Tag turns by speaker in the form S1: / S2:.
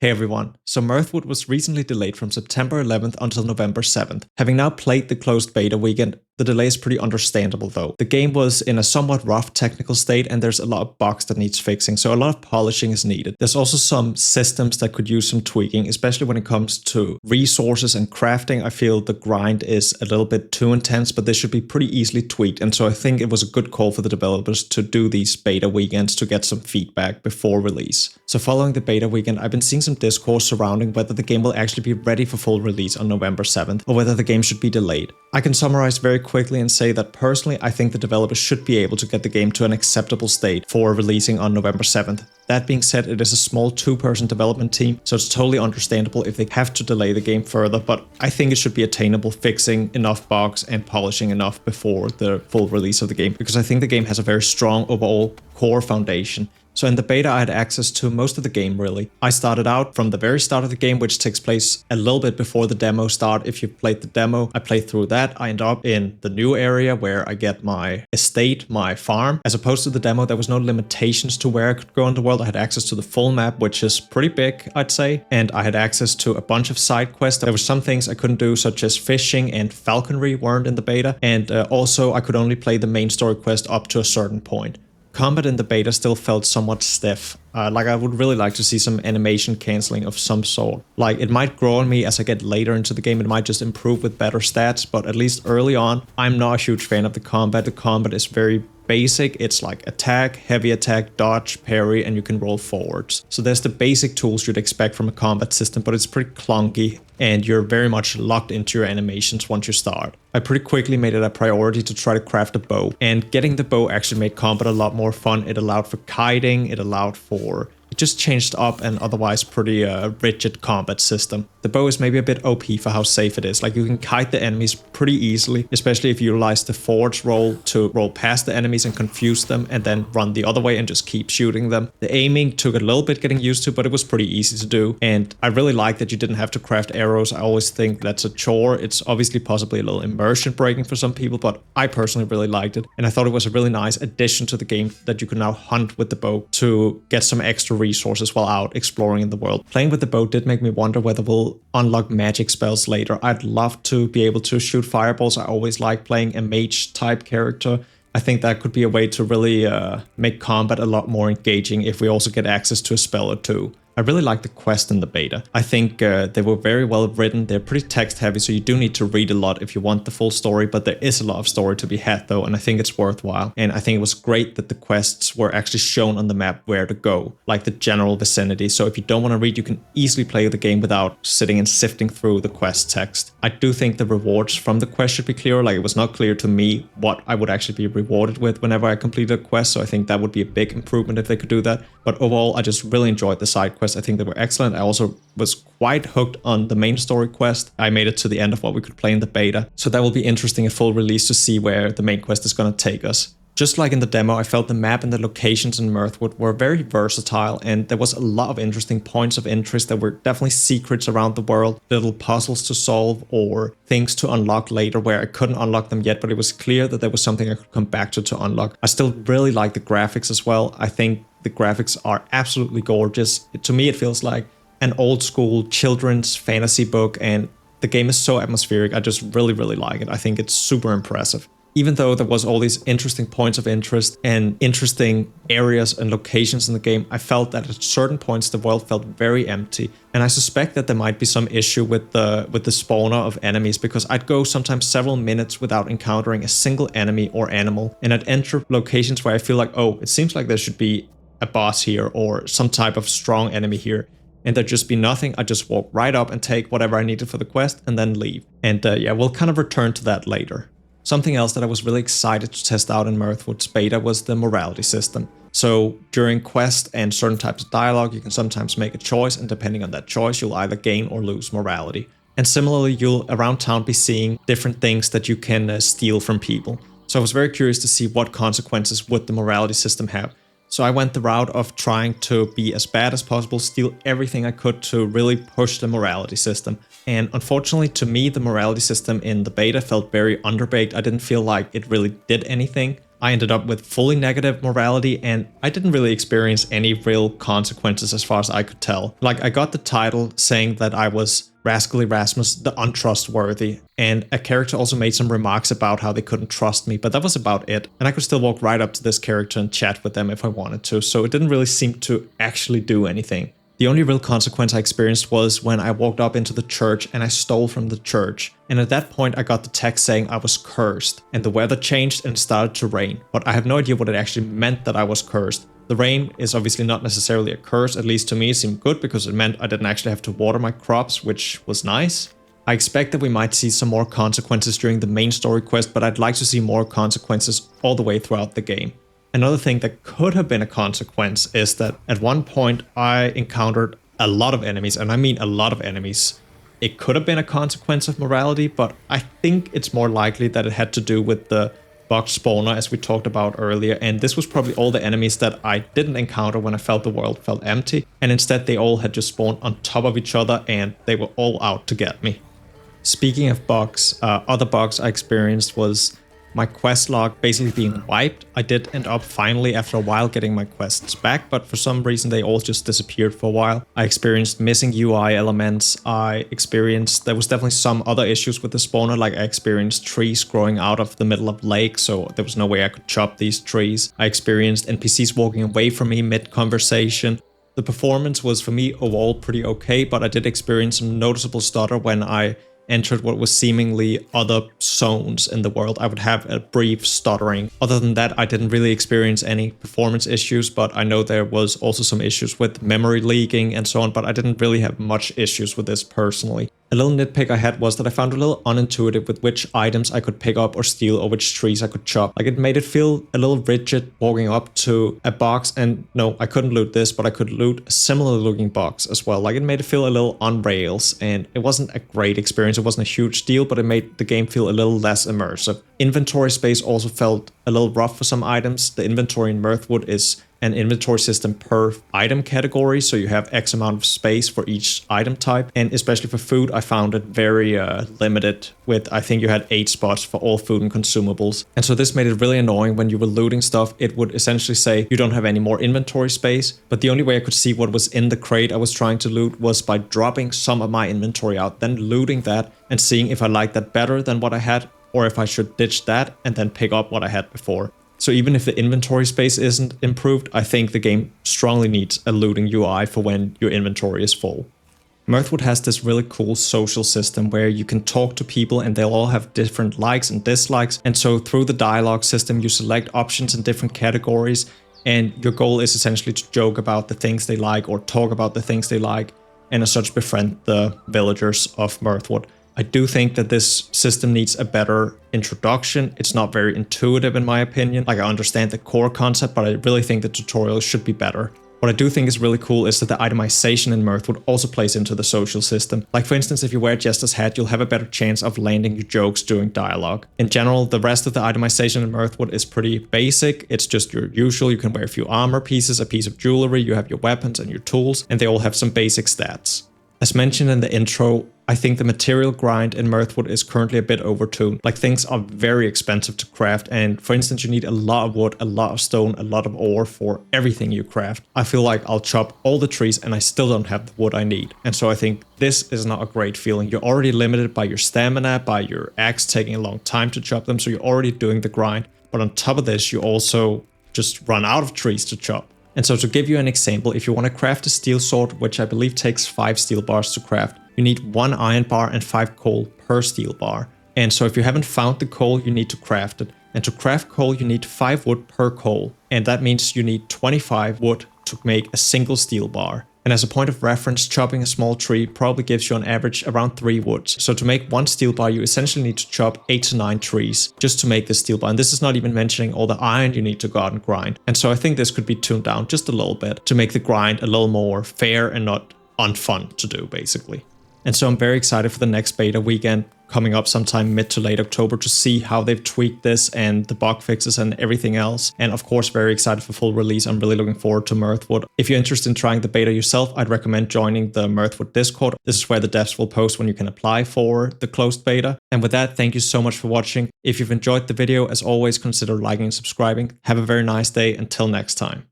S1: Hey everyone, so Mirthwood was recently delayed from September 11th until November 7th. Having now played the closed beta weekend, the delay is pretty understandable though. The game was in a somewhat rough technical state and there's a lot of bugs that needs fixing, so a lot of polishing is needed. There's also some systems that could use some tweaking, especially when it comes to resources and crafting. I feel the grind is a little bit too intense, but this should be pretty easily tweaked, and so I think it was a good call for the developers to do these beta weekends to get some feedback before release. So following the beta weekend, I've been seeing some discourse surrounding whether the game will actually be ready for full release on November 7th, or whether the game should be delayed. I can summarize very quickly and say that personally, I think the developers should be able to get the game to an acceptable state for releasing on November 7th. That being said, it is a small two-person development team, so it's totally understandable if they have to delay the game further, but I think it should be attainable fixing enough bugs and polishing enough before the full release of the game, because I think the game has a very strong overall core foundation. So in the beta, I had access to most of the game, really. I started out from the very start of the game, which takes place a little bit before the demo start. If you've played the demo, I played through that. I end up in the new area where I get my estate, my farm. As opposed to the demo, there was no limitations to where I could go in the world. I had access to the full map, which is pretty big, I'd say. And I had access to a bunch of side quests. There were some things I couldn't do, such as fishing and falconry weren't in the beta. And also, I could only play the main story quest up to a certain point. Combat in the beta still felt somewhat stiff. Like I would really like to see some animation cancelling of some sort. Like it might grow on me as I get later into the game, it might just improve with better stats, but at least early on, I'm not a huge fan of the combat. The combat is very basic. It's like attack, heavy attack, dodge, parry, and you can roll forwards. So there's the basic tools you'd expect from a combat system, but it's pretty clunky and you're very much locked into your animations once you start. I pretty quickly made it a priority to try to craft a bow, and getting the bow actually made combat a lot more fun. It allowed for kiting, it allowed for... It just changed up an otherwise pretty rigid combat system. The bow is maybe a bit OP for how safe it is. Like you can kite the enemies pretty easily, especially if you utilize the forge roll to roll past the enemies and confuse them and then run the other way and just keep shooting them. The aiming took a little bit getting used to, but it was pretty easy to do. And I really like that you didn't have to craft arrows. I always think that's a chore. It's obviously possibly a little immersion breaking for some people, but I personally really liked it. And I thought it was a really nice addition to the game that you could now hunt with the bow to get some extra resources while out exploring in the world. Playing with the bow did make me wonder whether we'll unlock magic spells later. I'd love to be able to shoot fireballs. I always like playing a mage type character. I think that could be a way to really make combat a lot more engaging if we also get access to a spell or two. I really like the quest in the beta. I think they were very well written. They're pretty text heavy, so you do need to read a lot if you want the full story, but there is a lot of story to be had though, and I think it's worthwhile. And I think it was great that the quests were actually shown on the map where to go, like the general vicinity. So if you don't want to read, you can easily play the game without sitting and sifting through the quest text. I do think the rewards from the quest should be clearer. Like it was not clear to me what I would actually be rewarded with whenever I completed a quest, so I think that would be a big improvement if they could do that. But overall, I just really enjoyed the side quests. I think they were excellent. I also was quite hooked on the main story quest. I made it to the end of what we could play in the beta. So that will be interesting at full release to see where the main quest is going to take us. Just like in the demo, I felt the map and the locations in Mirthwood were very versatile, and there was a lot of interesting points of interest. There were definitely secrets around the world, little puzzles to solve or things to unlock later where I couldn't unlock them yet, but it was clear that there was something I could come back to unlock. I still really like the graphics as well. I think the graphics are absolutely gorgeous. To me, it feels like an old school children's fantasy book, and the game is so atmospheric. I just really like it. I think it's super impressive. Even though there was all these interesting points of interest and interesting areas and locations in the game, I felt that at certain points the world felt very empty. And I suspect that there might be some issue with the spawner of enemies, because I'd go sometimes several minutes without encountering a single enemy or animal, and I'd enter locations where I feel like, oh, it seems like there should be a boss here or some type of strong enemy here, and there'd just be nothing. I'd just walk right up and take whatever I needed for the quest and then leave. And yeah, we'll kind of return to that later. Something else that I was really excited to test out in Mirthwood's beta was the morality system. So during quest and certain types of dialogue, you can sometimes make a choice, and depending on that choice, you'll either gain or lose morality. And similarly, you'll around town be seeing different things that you can steal from people. So I was very curious to see what consequences would the morality system have. So I went the route of trying to be as bad as possible, steal everything I could to really push the morality system. And unfortunately to me, the morality system in the beta felt very underbaked. I didn't feel like it really did anything. I ended up with fully negative morality, and I didn't really experience any real consequences as far as I could tell. Like, I got the title saying that I was Rascal Erasmus the Untrustworthy, and a character also made some remarks about how they couldn't trust me, but that was about it. And I could still walk right up to this character and chat with them if I wanted to, so it didn't really seem to actually do anything. The only real consequence I experienced was when I walked up into the church and I stole from the church. And at that point I got the text saying I was cursed, and the weather changed and it started to rain. But I have no idea what it actually meant that I was cursed. The rain is obviously not necessarily a curse, at least to me it seemed good because it meant I didn't actually have to water my crops, which was nice. I expect that we might see some more consequences during the main story quest, but I'd like to see more consequences all the way throughout the game. Another thing that could have been a consequence is that at one point I encountered a lot of enemies, and I mean a lot of enemies. It could have been a consequence of morality, but I think it's more likely that it had to do with the bug spawner as we talked about earlier, and this was probably all the enemies that I didn't encounter when I felt the world felt empty, and instead they all had just spawned on top of each other and they were all out to get me. Speaking of bugs, other bugs I experienced was my quest log basically being wiped. I did end up finally after a while getting my quests back, but for some reason they all just disappeared for a while. I experienced missing UI elements. There was definitely some other issues with the spawner, like I experienced trees growing out of the middle of lake, so there was no way I could chop these trees. I experienced NPCs walking away from me mid-conversation. The performance was for me overall pretty okay, but I did experience some noticeable stutter when I entered what was seemingly other zones in the world. I would have a brief stuttering. Other than that, I didn't really experience any performance issues, but I know there was also some issues with memory leaking and so on, but I didn't really have much issues with this personally. A little nitpick I had was that I found a little unintuitive with which items I could pick up or steal or which trees I could chop. Like, it made it feel a little rigid walking up to a box, and no, I couldn't loot this, but I could loot a similar looking box as well. Like, it made it feel a little on rails, and it wasn't a great experience. It wasn't a huge deal, but it made the game feel a little less immersive. Inventory space also felt a little rough for some items. The inventory in Mirthwood is an inventory system per item category, so you have X amount of space for each item type, and especially for food I found it very limited with, I think you had 8 spots for all food and consumables, and so this made it really annoying. When you were looting stuff, it would essentially say you don't have any more inventory space, but the only way I could see what was in the crate I was trying to loot was by dropping some of my inventory out, then looting that and seeing if I liked that better than what I had, or if I should ditch that and then pick up what I had before. So even if the inventory space isn't improved, I think the game strongly needs a looting UI for when your inventory is full. Mirthwood has this really cool social system where you can talk to people and they'll all have different likes and dislikes. And so through the dialogue system, you select options in different categories, and your goal is essentially to joke about the things they like or talk about the things they like, and as such befriend the villagers of Mirthwood. I do think that this system needs a better introduction. It's not very intuitive in my opinion. Like, I understand the core concept, but I really think the tutorial should be better. What I do think is really cool is that the itemization in Mirthwood also plays into the social system. Like, for instance, if you wear Jester's hat, you'll have a better chance of landing your jokes during dialogue. In general, the rest of the itemization in Mirthwood is pretty basic. It's just your usual. You can wear a few armor pieces, a piece of jewelry, you have your weapons and your tools, and they all have some basic stats. As mentioned in the intro, I think the material grind in Mirthwood is currently a bit overtuned. Like, things are very expensive to craft, and for instance you need a lot of wood, a lot of stone, a lot of ore for everything you craft. I feel like I'll chop all the trees and I still don't have the wood I need, and so I think this is not a great feeling. You're already limited by your stamina, by your axe taking a long time to chop them, so you're already doing the grind, but on top of this you also just run out of trees to chop. And so to give you an example, if you want to craft a steel sword, which I believe takes 5 steel bars to craft, you need 1 iron bar and 5 coal per steel bar. And so if you haven't found the coal, you need to craft it. And to craft coal, you need 5 wood per coal. And that means you need 25 wood to make a single steel bar. And as a point of reference, chopping a small tree probably gives you on average around 3 woods. So to make 1 steel bar, you essentially need to chop 8 to 9 trees just to make the steel bar. And this is not even mentioning all the iron you need to go out and grind. And so I think this could be tuned down just a little bit to make the grind a little more fair and not unfun to do, basically. And so I'm very excited for the next beta weekend. coming up sometime mid to late October to see how they've tweaked this and the bug fixes and everything else. And of course, very excited for full release. I'm really looking forward to Mirthwood. If you're interested in trying the beta yourself, I'd recommend joining the Mirthwood Discord. This is where the devs will post when you can apply for the closed beta. And with that, thank you so much for watching. If you've enjoyed the video, as always, consider liking and subscribing. Have a very nice day. Until next time.